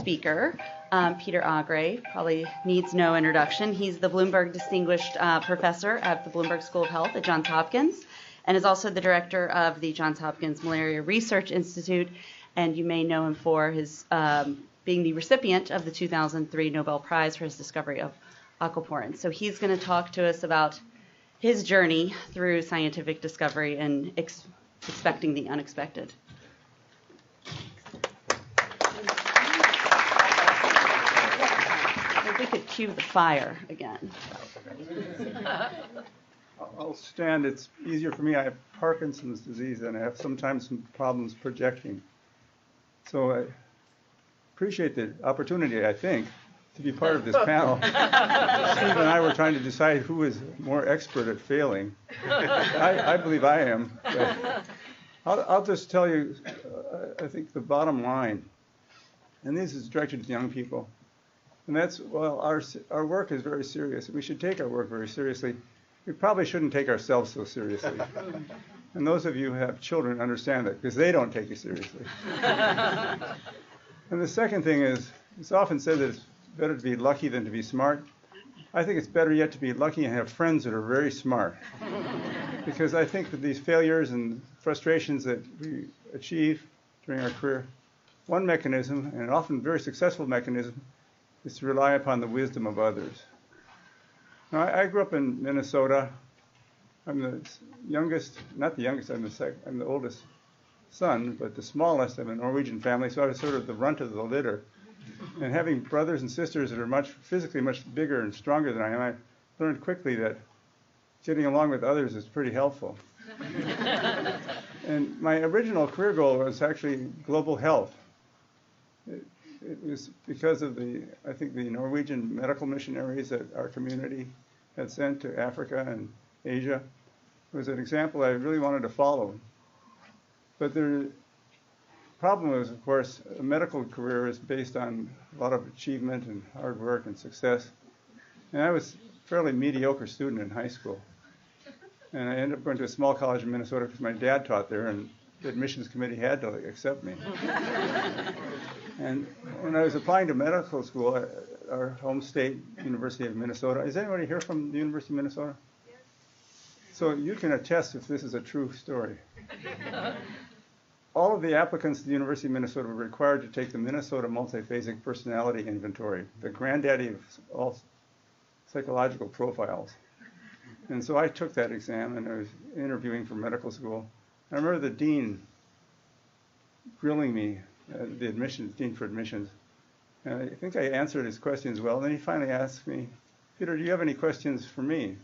speaker, Peter Agre, probably needs no introduction. He's the Bloomberg Distinguished Professor at the Bloomberg School of Health at Johns Hopkins, and is also the director of the Johns Hopkins Malaria Research Institute, and you may know him for his being the recipient of the 2003 Nobel Prize for his discovery of aquaporin. So he's going to talk to us about his journey through scientific discovery and expecting the unexpected. If we could cue the fire again. I'll stand. It's easier for me. I have Parkinson's disease, and I have sometimes some problems projecting. So I appreciate the opportunity, I think, to be part of this panel. Steve and I were trying to decide who is more expert at failing. I believe I am. I'll just tell you, I think the bottom line, and this is directed to young people, and that's, well, our work is very serious. We should take our work very seriously. We probably shouldn't take ourselves so seriously. And those of you who have children understand that, because they don't take you seriously. And the second thing is, it's often said that it's better to be lucky than to be smart. I think it's better yet to be lucky and have friends that are very smart. Because I think that these failures and frustrations that we achieve during our career, one mechanism, and often very successful mechanism, is to rely upon the wisdom of others. Now, I grew up in Minnesota. I'm the youngest, not the youngest, I'm the oldest son, but the smallest of a Norwegian family, so I was sort of the runt of the litter. And having brothers and sisters that are physically much bigger and stronger than I am, I learned quickly that getting along with others is pretty helpful. And my original career goal was actually global health. It was because of I think the Norwegian medical missionaries that our community had sent to Africa and Asia. It was an example I really wanted to follow. But the problem was, of course, a medical career is based on a lot of achievement and hard work and success. And I was a fairly mediocre student in high school. And I ended up going to a small college in Minnesota because my dad taught there, and the admissions committee had to accept me. And when I was applying to medical school at our home state, University of Minnesota, is anybody here from the University of Minnesota? Yes. So you can attest if this is a true story. All of the applicants to the University of Minnesota were required to take the Minnesota Multiphasic Personality Inventory, the granddaddy of all psychological profiles. And so I took that exam, and I was interviewing for medical school. I remember the dean grilling me, the dean for admissions. And I think I answered his questions well. And then he finally asked me, "Peter, do you have any questions for me?"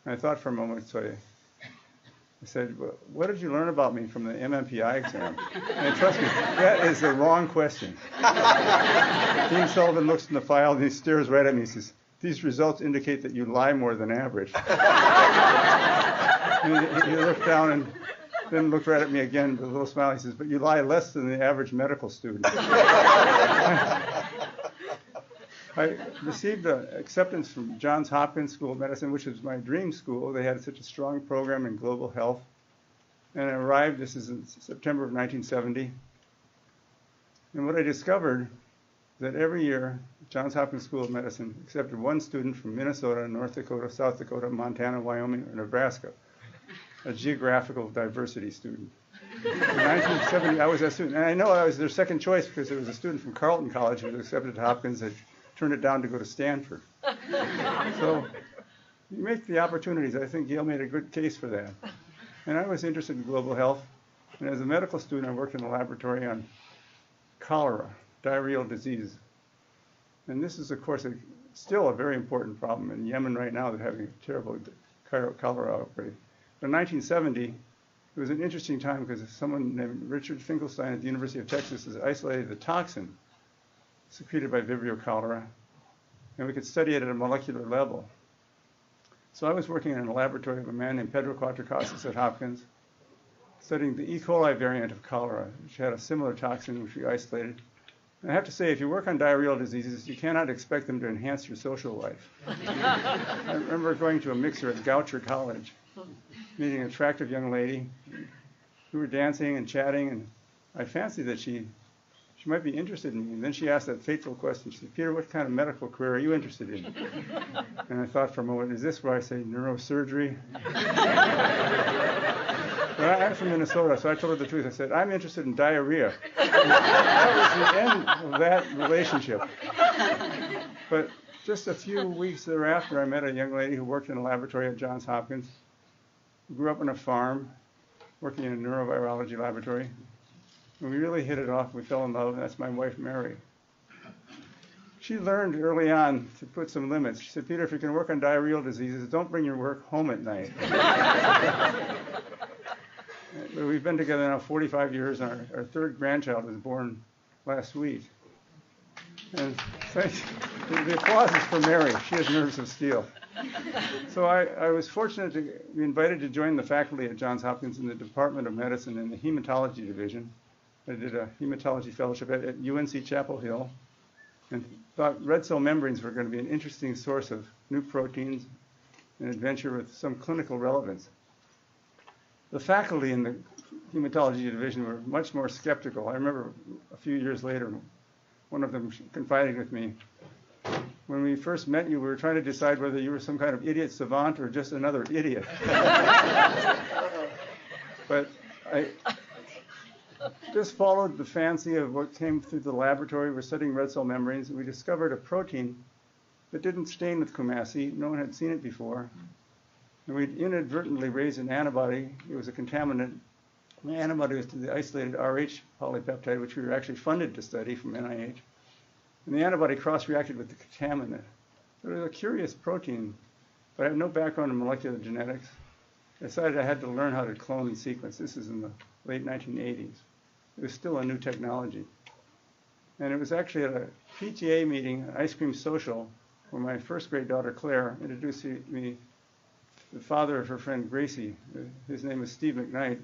And I thought for a moment, so I said, "Well, what did you learn about me from the MMPI exam?" And trust me, that is the wrong question. Dean Sullivan looks in the file and he stares right at me and says, "These results indicate that you lie more than average." And he looked down and then looked right at me again with a little smile. He says, "But you lie less than the average medical student." I received acceptance from Johns Hopkins School of Medicine, which was my dream school. They had such a strong program in global health. And I arrived, this is in September of 1970. And what I discovered that every year, Johns Hopkins School of Medicine accepted one student from Minnesota, North Dakota, South Dakota, Montana, Wyoming, or Nebraska, a geographical diversity student. In 1970, I was that student. And I know I was their second choice because there was a student from Carleton College who was accepted to Hopkins that turned it down to go to Stanford. So you make the opportunities. I think Yale made a good case for that. And I was interested in global health. And as a medical student, I worked in a laboratory on cholera, diarrheal disease. And this is, of course, still a very important problem. In Yemen right now, they're having a terrible cholera outbreak. But in 1970, it was an interesting time because someone named Richard Finkelstein at the University of Texas has isolated the toxin secreted by Vibrio cholera, and we could study it at a molecular level. So I was working in a laboratory of a man named Pedro Quattrocasas at Hopkins, studying the E. coli variant of cholera, which had a similar toxin which we isolated. And I have to say, if you work on diarrheal diseases, you cannot expect them to enhance your social life. I remember going to a mixer at Goucher College, meeting an attractive young lady. We were dancing and chatting, and I fancied that she she might be interested in me. And then she asked that fateful question. She said, Peter, what kind of medical career are you interested in? And I thought for a moment, is this where I say neurosurgery? But I'm from Minnesota, so I told her the truth. I said, I'm interested in diarrhea. And that was the end of that relationship. But just a few weeks thereafter, I met a young lady who worked in a laboratory at Johns Hopkins, who grew up on a farm, working in a neurovirology laboratory. And we really hit it off. We fell in love, and that's my wife, Mary. She learned early on to put some limits. She said, Peter, if you can work on diarrheal diseases, don't bring your work home at night. We've been together now 45 years, and our third grandchild was born last week. And the applause is for Mary. She has nerves of steel. So I was fortunate to be invited to join the faculty at Johns Hopkins in the Department of Medicine in the Hematology Division. I did a hematology fellowship at UNC Chapel Hill and thought red cell membranes were going to be an interesting source of new proteins and adventure with some clinical relevance. The faculty in the hematology division were much more skeptical. I remember a few years later, one of them confided with me, when we first met you, we were trying to decide whether you were some kind of idiot savant or just another idiot. But I just followed the fancy of what came through the laboratory. We're studying red cell membranes, and we discovered a protein that didn't stain with Coumassi. No one had seen it before. And we'd inadvertently raised an antibody. It was a contaminant. The antibody was to the isolated Rh polypeptide, which we were actually funded to study from NIH. And the antibody cross-reacted with the contaminant. So it was a curious protein, but I have no background in molecular genetics. I decided I had to learn how to clone and sequence. This is in the late 1980s. It was still a new technology. And it was actually at a PTA meeting, an ice cream social, where my first grade daughter, Claire, introduced me to the father of her friend, Gracie. His name was Steve McKnight.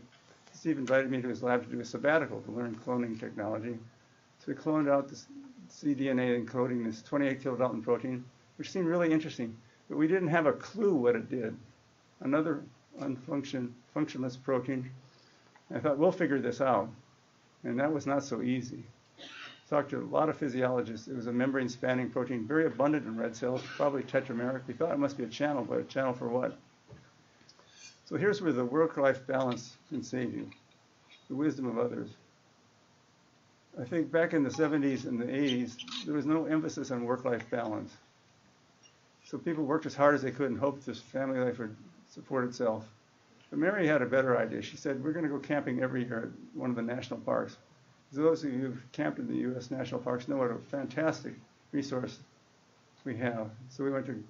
Steve invited me to his lab to do a sabbatical to learn cloning technology. So we cloned out this cDNA encoding this 28 kilodalton protein, which seemed really interesting, but we didn't have a clue what it did. Another functionless protein. I thought, we'll figure this out. And that was not so easy. Talked to a lot of physiologists. It was a membrane-spanning protein, very abundant in red cells, probably tetrameric. We thought it must be a channel, but a channel for what? So here's where the work-life balance can save you, the wisdom of others. I think back in the 70s and the 80s, there was no emphasis on work-life balance. So people worked as hard as they could and hoped this family life would support itself. But Mary had a better idea. She said, we're going to go camping every year at one of the national parks. Those of you who've camped in the U.S. national parks know what a fantastic resource we have. So we went to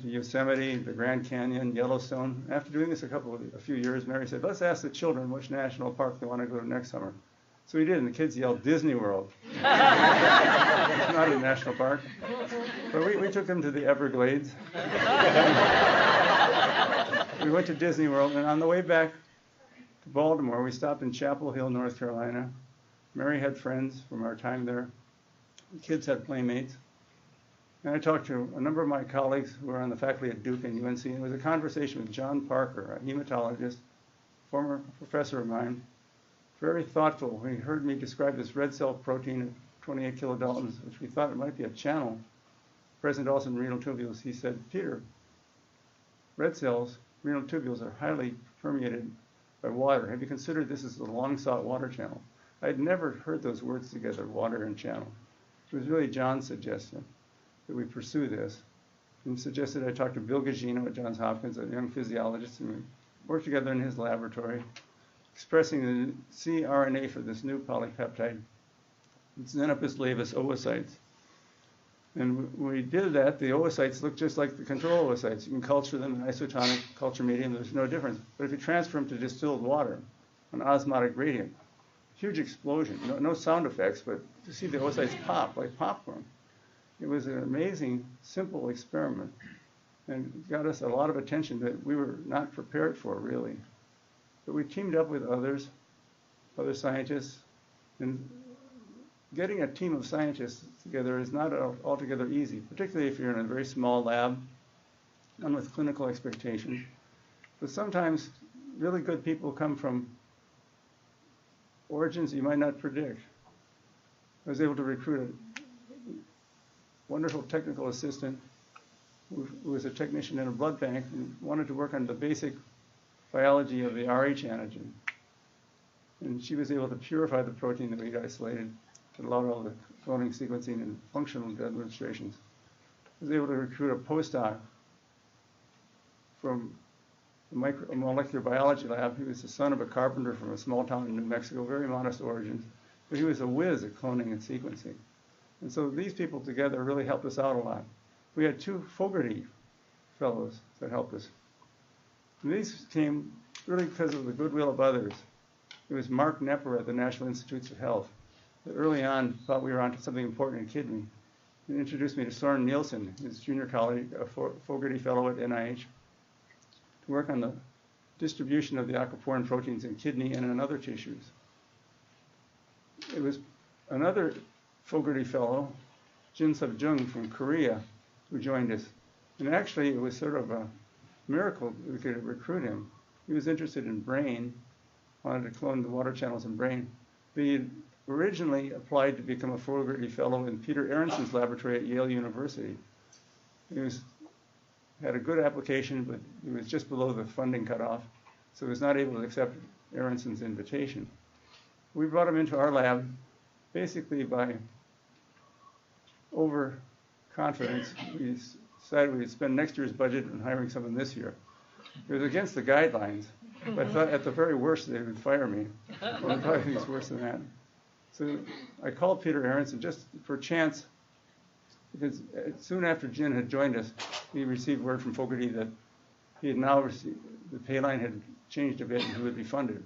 Yosemite, the Grand Canyon, Yellowstone. After doing this a few years, Mary said, let's ask the children which national park they want to go to next summer. So we did, and the kids yelled, Disney World. It's not a national park. But we took them to the Everglades. We went to Disney World, and on the way back to Baltimore, we stopped in Chapel Hill, North Carolina. Mary had friends from our time there. The kids had playmates. And I talked to a number of my colleagues who were on the faculty at Duke and UNC, and it was a conversation with John Parker, a hematologist, former professor of mine, very thoughtful. When he heard me describe this red cell protein of 28 kilodaltons, which we thought it might be a channel, present also in renal tubules, he said, Peter, red cells, renal tubules are highly permeated by water. Have you considered this as a long-sought water channel? I'd never heard those words together, water and channel. It was really John's suggestion that we pursue this. And suggested I talk to Bill Gugino at Johns Hopkins, a young physiologist, and we worked together in his laboratory, expressing the cRNA for this new polypeptide, Xenopus laevis oocytes. And when we did that, the oocytes look just like the control oocytes. You can culture them in isotonic culture medium, there's no difference. But if you transfer them to distilled water, an osmotic gradient, huge explosion. No sound effects, but to see the oocytes pop like popcorn. It was an amazing, simple experiment and got us a lot of attention that we were not prepared for, really. But we teamed up with other scientists, and getting a team of scientists together is not altogether easy, particularly if you're in a very small lab and with clinical expectations. But sometimes really good people come from origins you might not predict. I was able to recruit a wonderful technical assistant who was a technician in a blood bank and wanted to work on the basic biology of the Rh antigen. And she was able to purify the protein that we'd isolated that allowed all the cloning, sequencing, and functional demonstrations. I was able to recruit a postdoc from a molecular biology lab. He was the son of a carpenter from a small town in New Mexico, very modest origins, but he was a whiz at cloning and sequencing. And so these people together really helped us out a lot. We had 2 Fogarty fellows that helped us. And these came really because of the goodwill of others. It was Mark Knepper at the National Institutes of Health that early on thought we were onto something important in kidney. He introduced me to Soren Nielsen, his junior colleague, a Fogarty fellow at NIH, to work on the distribution of the aquaporin proteins in kidney and in other tissues. It was another Fogarty fellow, Jin-Sub Jung from Korea, who joined us. And actually, it was sort of a miracle that we could recruit him. He was interested in brain, wanted to clone the water channels in brain. But he had originally applied to become a Fogarty fellow in Peter Aronson's laboratory at Yale University. He had a good application, but he was just below the funding cutoff, so he was not able to accept Aronson's invitation. We brought him into our lab basically by overconfidence. We decided we'd spend next year's budget on hiring someone this year. It was against the guidelines, but I thought at the very worst they would fire me. Well, probably it's worse than that. So I called Peter Aronson just for chance, because soon after Jin had joined us, we received word from Fogarty that he had now received, the pay line had changed a bit and he would be funded.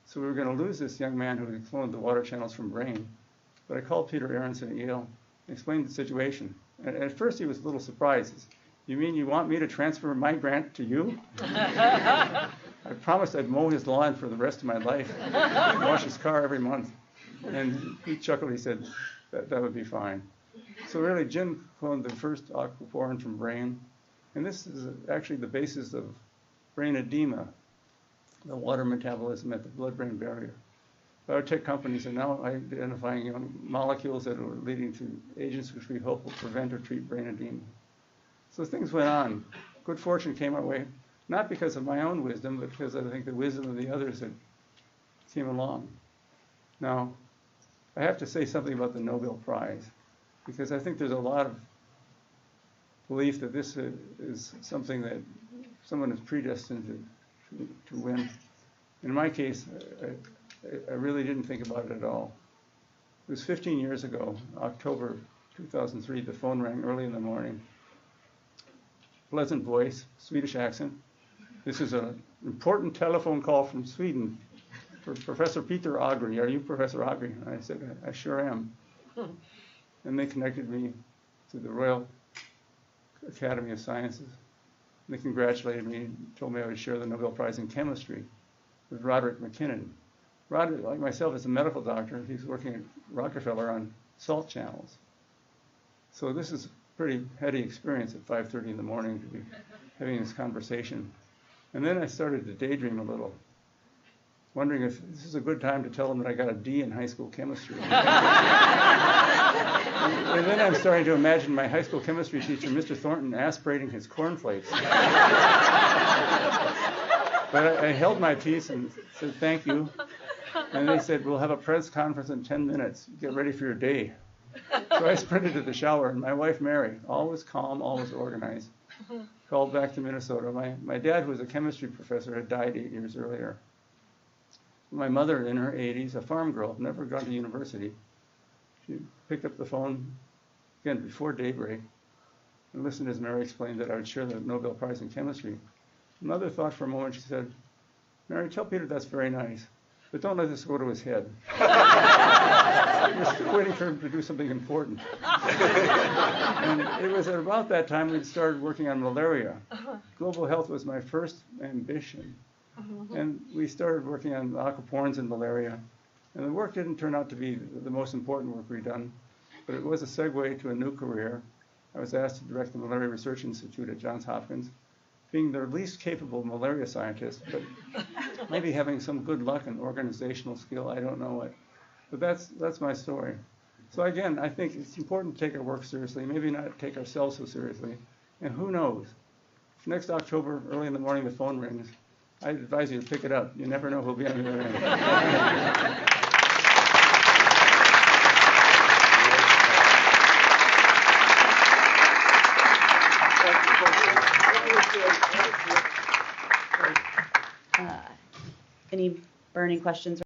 So we were going to lose this young man who had cloned the water channels from brain. But I called Peter Aronson at Yale and explained the situation. And at first he was a little surprised. He said, "You mean you want me to transfer my grant to you?" I promised I'd mow his lawn for the rest of my life, wash his car every month. And he chuckled, he said, that would be fine. So really, Jin cloned the first aquaporin from brain. And this is actually the basis of brain edema, the water metabolism at the blood-brain barrier. Biotech companies are now identifying molecules that are leading to agents which we hope will prevent or treat brain edema. So things went on. Good fortune came our way, not because of my own wisdom, but because I think the wisdom of the others that came along. Now, I have to say something about the Nobel Prize, because I think there's a lot of belief that this is something that someone is predestined to win. In my case, I really didn't think about it at all. It was 15 years ago, October 2003, the phone rang early in the morning. Pleasant voice, Swedish accent. "This is an important telephone call from Sweden for Professor Peter Agre. Are you Professor Agre?" And I said, "I sure am." And they connected me to the Royal Academy of Sciences. And they congratulated me and told me I would share the Nobel Prize in Chemistry with Roderick McKinnon. Roderick, like myself, is a medical doctor. He's working at Rockefeller on salt channels. So this is a pretty heady experience at 5:30 in the morning to be having this conversation. And then I started to daydream a little, wondering if this is a good time to tell them that I got a D in high school chemistry. And then I'm starting to imagine my high school chemistry teacher, Mr. Thornton, aspirating his cornflakes. But I held my peace and said, "Thank you." And they said, "We'll have a press conference in 10 minutes. Get ready for your day." So I sprinted to the shower, and my wife, Mary, always calm, always organized, called back to Minnesota. My dad, who was a chemistry professor, had died 8 years earlier. My mother, in her 80s, a farm girl, never gone to university, she picked up the phone, again, before daybreak, and listened as Mary explained that I would share the Nobel Prize in Chemistry. Mother thought for a moment. She said, "Mary, tell Peter that's very nice, but don't let this go to his head. We're still waiting for him to do something important." And it was at about that time we'd started working on malaria. Global health was my first ambition. And we started working on aquaporins in malaria. And the work didn't turn out to be the most important work we'd done, but it was a segue to a new career. I was asked to direct the Malaria Research Institute at Johns Hopkins, being the least capable malaria scientist, but maybe having some good luck and organizational skill, I don't know it. But that's my story. So again, I think it's important to take our work seriously, maybe not take ourselves so seriously. And who knows? If next October, early in the morning, the phone rings, I advise you to pick it up. You never know who'll be on the other end. Any burning questions?